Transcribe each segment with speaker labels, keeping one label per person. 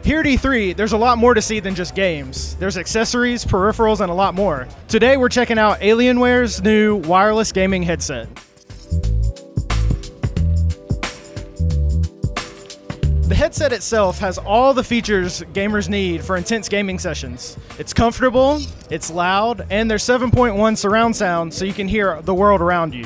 Speaker 1: Here at E3, there's a lot more to see than just games. There's accessories, peripherals, and a lot more. Today, we're checking out Alienware's new wireless gaming headset. The headset itself has all the features gamers need for intense gaming sessions. It's comfortable, it's loud, and there's 7.1 surround sound so you can hear the world around you.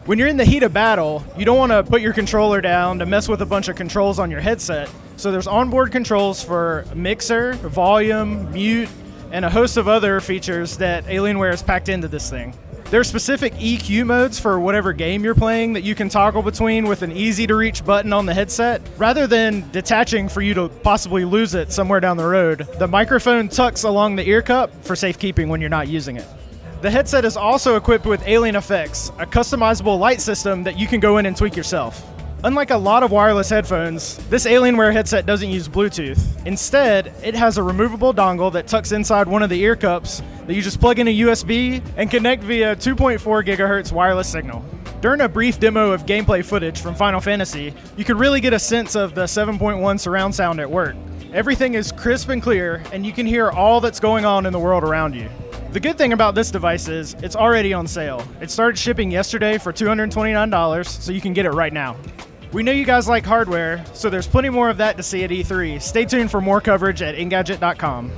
Speaker 1: When you're in the heat of battle, you don't want to put your controller down to mess with a bunch of controls on your headset. So there's onboard controls for mixer, volume, mute, and a host of other features that Alienware has packed into this thing. There are specific EQ modes for whatever game you're playing that you can toggle between with an easy-to-reach button on the headset. Rather than detaching for you to possibly lose it somewhere down the road, the microphone tucks along the ear cup for safekeeping when you're not using it. The headset is also equipped with Alien Effects, a customizable light system that you can go in and tweak yourself. Unlike a lot of wireless headphones, this Alienware headset doesn't use Bluetooth. Instead, it has a removable dongle that tucks inside one of the ear cups that you just plug in a USB and connect via 2.4 gigahertz wireless signal. During a brief demo of gameplay footage from Final Fantasy, you can really get a sense of the 7.1 surround sound at work. Everything is crisp and clear, and you can hear all that's going on in the world around you. The good thing about this device is it's already on sale. It started shipping yesterday for $229, so you can get it right now. We know you guys like hardware, so there's plenty more of that to see at E3. Stay tuned for more coverage at Engadget.com.